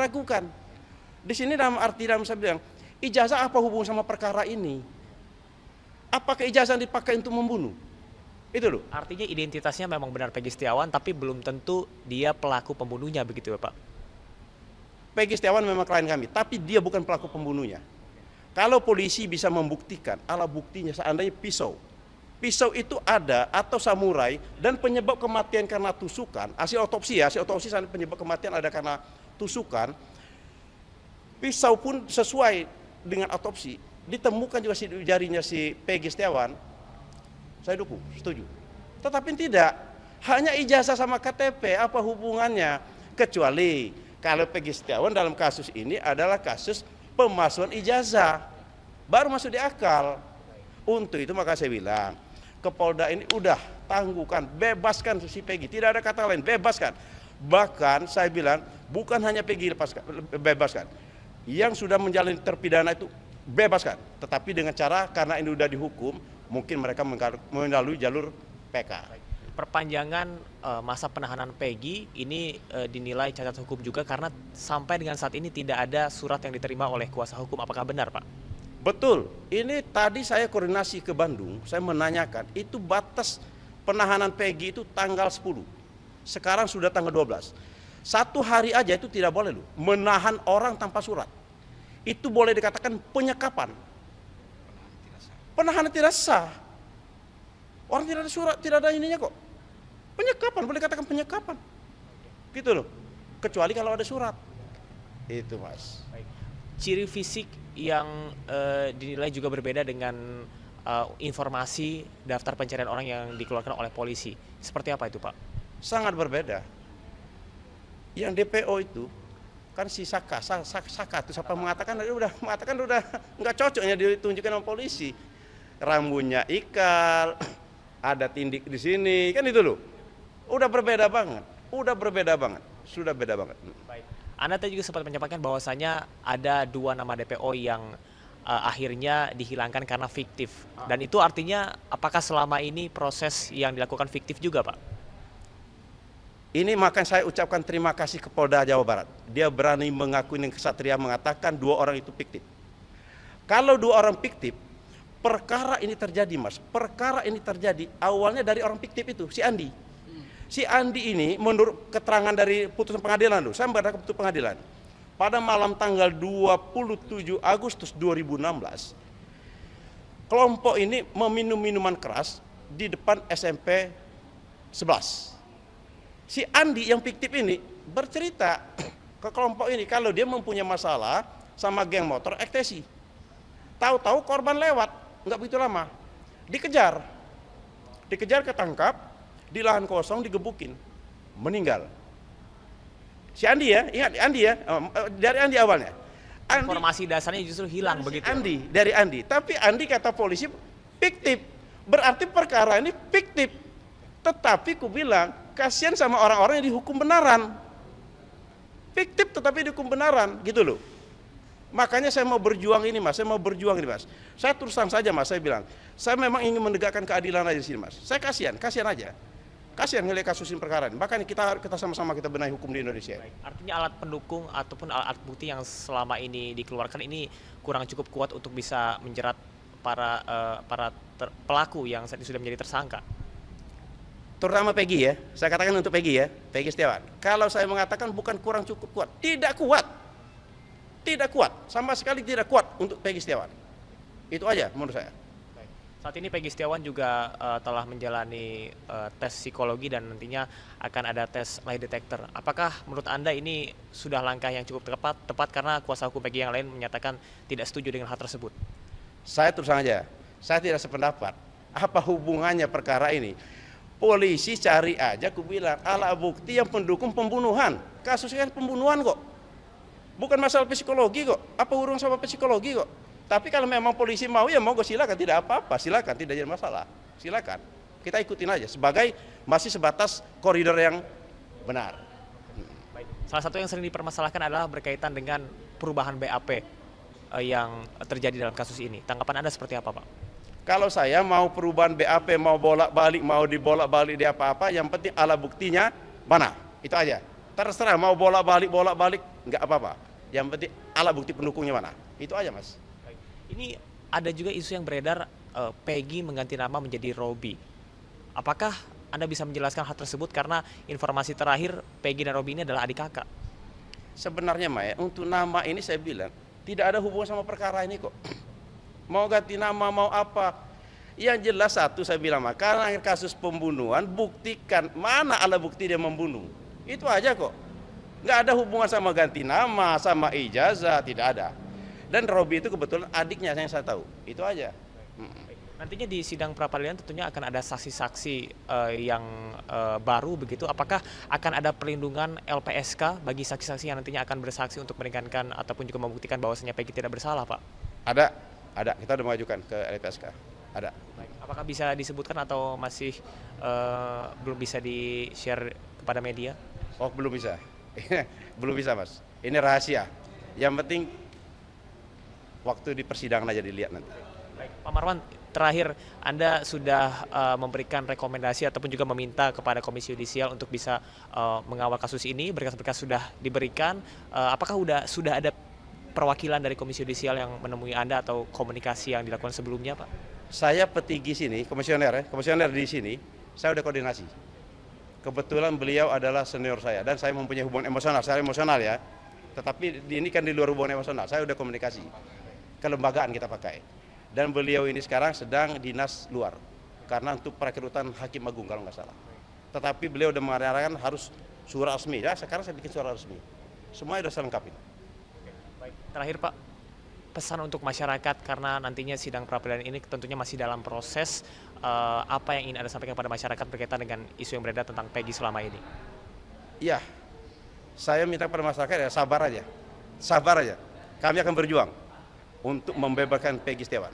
meragukan. Di sini dalam saya bilang, ijazah apa hubungan sama perkara ini? Apakah ijazah dipakai untuk membunuh? Itu loh. Artinya identitasnya memang benar Peggy Setiawan, tapi belum tentu dia pelaku pembunuhnya, begitu ya Pak? Peggy Setiawan memang klien kami, tapi dia bukan pelaku pembunuhnya. Kalau polisi bisa membuktikan, alat buktinya seandainya pisau. Pisau itu ada atau samurai dan penyebab kematian karena tusukan, hasil otopsi penyebab kematian ada karena tusukan. Pisau pun sesuai dengan otopsi, ditemukan juga jarinya si Peggy Setiawan. Saya dukung, setuju. Tetapi tidak, hanya ijazah sama KTP, apa hubungannya? Kecuali kalau Peggy Setiawan dalam kasus ini adalah kasus pemalsuan ijazah, baru masuk di akal. Untuk itu maka saya bilang, Kepolda ini udah tangguhkan, bebaskan si Peggy, tidak ada kata lain, bebaskan. Bahkan saya bilang, bukan hanya Peggy bebaskan, yang sudah menjalani terpidana itu bebaskan. Tetapi dengan cara, karena ini sudah dihukum, mungkin mereka melalui jalur PK. Perpanjangan masa penahanan Peggy ini dinilai cacat hukum juga karena sampai dengan saat ini tidak ada surat yang diterima oleh kuasa hukum. Apakah benar, Pak? Betul, ini tadi saya koordinasi ke Bandung, saya menanyakan, itu batas penahanan Peggy itu tanggal 10. Sekarang sudah tanggal 12. Satu hari aja itu tidak boleh loh, menahan orang tanpa surat. Itu boleh dikatakan penyekapan. Penahanan tidak sah. Orang tidak ada surat, tidak ada ininya kok. Penyekapan, boleh dikatakan penyekapan. Gitu loh. Kecuali kalau ada surat. Itu Mas. Ciri fisik yang dinilai juga berbeda dengan informasi daftar pencarian orang yang dikeluarkan oleh polisi. Seperti apa itu, Pak? Sangat berbeda. Yang DPO itu kan si Saka itu siapa mengatakan udah nggak cocoknya ditunjukkan sama polisi. Rambutnya ikal, ada tindik di sini, kan itu loh. Udah berbeda banget, sudah beda banget. Baik. Anda tadi juga sempat menyampaikan bahwasanya ada 2 nama DPO yang akhirnya dihilangkan karena fiktif. Dan itu artinya apakah selama ini proses yang dilakukan fiktif juga, Pak? Ini makanya saya ucapkan terima kasih ke Polda Jawa Barat. Dia berani mengakui dengan kesatria mengatakan 2 orang itu fiktif. Kalau 2 orang fiktif, perkara ini terjadi Mas. Perkara ini terjadi awalnya dari orang fiktif itu, si Andi. Si Andi ini menurut keterangan dari putusan pengadilan loh, saya membaca putusan pengadilan. Pada malam tanggal 27 Agustus 2016, kelompok ini meminum minuman keras di depan SMP 11. Si Andi yang fiktif ini bercerita ke kelompok ini kalau dia mempunyai masalah sama geng motor ekstasi. Tahu-tahu korban lewat, nggak begitu lama, dikejar, ketangkap, di lahan kosong digebukin, meninggal. Si Andi ya, ingat Andi ya, dari Andi awalnya. Informasi dasarnya justru hilang begitu. Dari Andi, tapi Andi kata polisi fiktif, berarti perkara ini fiktif. Tetapi ku bilang, kasihan sama orang-orang yang dihukum benaran. Fiktif tetapi dihukum benaran, gitu loh. Makanya saya mau berjuang ini Mas, Saya terus terang saja Mas, saya bilang, saya memang ingin menegakkan keadilan aja di sini Mas. Saya kasihan aja. Kasihan ngelihat kasus ini perkara ini. Makanya kita sama-sama kita benahi hukum di Indonesia. Baik. Artinya alat pendukung ataupun alat bukti yang selama ini dikeluarkan ini kurang cukup kuat untuk bisa menjerat para pelaku yang saat ini sudah menjadi tersangka. Terutama Peggy ya, saya katakan untuk Peggy ya, Peggy Setiawan. Kalau saya mengatakan bukan kurang cukup kuat, tidak kuat, sama sekali tidak kuat untuk Peggy Setiawan. Itu aja menurut saya. Saat ini Peggy Setiawan juga telah menjalani tes psikologi dan nantinya akan ada tes lie detector. Apakah menurut Anda ini sudah langkah yang cukup tepat karena kuasa hukum Peggy yang lain menyatakan tidak setuju dengan hal tersebut? Saya terus saja, saya tidak sependapat. Apa hubungannya perkara ini? Polisi cari aja, aku bilang, alat bukti yang pendukung pembunuhan. Kasusnya pembunuhan kok. Bukan masalah psikologi kok. Apa hubungan sama psikologi kok? Tapi kalau memang polisi mau ya monggo silakan, tidak apa-apa, silakan, tidak jadi masalah. Silakan. Kita ikutin aja sebagai masih sebatas koridor yang benar. Baik. Salah satu yang sering dipermasalahkan adalah berkaitan dengan perubahan BAP yang terjadi dalam kasus ini. Tanggapan Anda seperti apa, Pak? Kalau saya mau perubahan BAP, mau bolak-balik, mau dibolak-balik di apa-apa, yang penting alat buktinya mana? Itu aja. Terserah mau bolak-balik nggak apa-apa. Yang penting alat bukti pendukungnya mana. Itu aja, Mas. Ini ada juga isu yang beredar Peggy mengganti nama menjadi Robi. Apakah Anda bisa menjelaskan hal tersebut karena informasi terakhir Peggy dan Robi ini adalah adik kakak? Sebenarnya Maya, untuk nama ini saya bilang tidak ada hubungan sama perkara ini kok. Mau ganti nama, mau apa. Yang jelas satu saya bilang, karena kasus pembunuhan, buktikan mana alat bukti dia membunuh. Itu aja kok. Nggak ada hubungan sama ganti nama, sama ijazah, tidak ada. Dan Robi itu kebetulan adiknya yang saya tahu. Itu aja. Nantinya di sidang pra-peradilan tentunya akan ada saksi-saksi yang baru begitu. Apakah akan ada perlindungan LPSK bagi saksi-saksi yang nantinya akan bersaksi untuk meringankan ataupun juga membuktikan bahwasanya Peggy tidak bersalah, Pak? Ada. Kita sudah mengajukan ke LPSK. Ada. Baik. Apakah bisa disebutkan atau masih belum bisa di-share kepada media? Oh, belum bisa. Belum bisa, Mas. Ini rahasia. Yang penting waktu di persidangan aja dilihat nanti. Baik, Pak Marwan, terakhir Anda sudah memberikan rekomendasi ataupun juga meminta kepada Komisi Yudisial untuk bisa mengawal kasus ini, berkas-berkas sudah diberikan. Apakah sudah ada perwakilan dari Komisi Yudisial yang menemui Anda atau komunikasi yang dilakukan sebelumnya, Pak? Saya petinggi sini, komisioner di sini, saya udah koordinasi. Kebetulan beliau adalah senior saya dan saya mempunyai hubungan emosional, saya emosional ya. Tetapi ini kan di luar hubungan emosional, saya udah komunikasi. Kelembagaan kita pakai. Dan beliau ini sekarang sedang dinas luar karena untuk perekrutan hakim agung kalau nggak salah. Tetapi beliau udah mengatakan harus surat resmi. Ya, sekarang saya bikin surat resmi. Semuanya sudah saya lengkapin. Baik, terakhir Pak, pesan untuk masyarakat karena nantinya sidang pra-peradilan ini tentunya masih dalam proses, apa yang ingin Anda sampaikan pada masyarakat berkaitan dengan isu yang beredar tentang Peggy selama ini? Iya, saya minta kepada masyarakat ya sabar aja, kami akan berjuang untuk membebaskan Peggy Setiawan.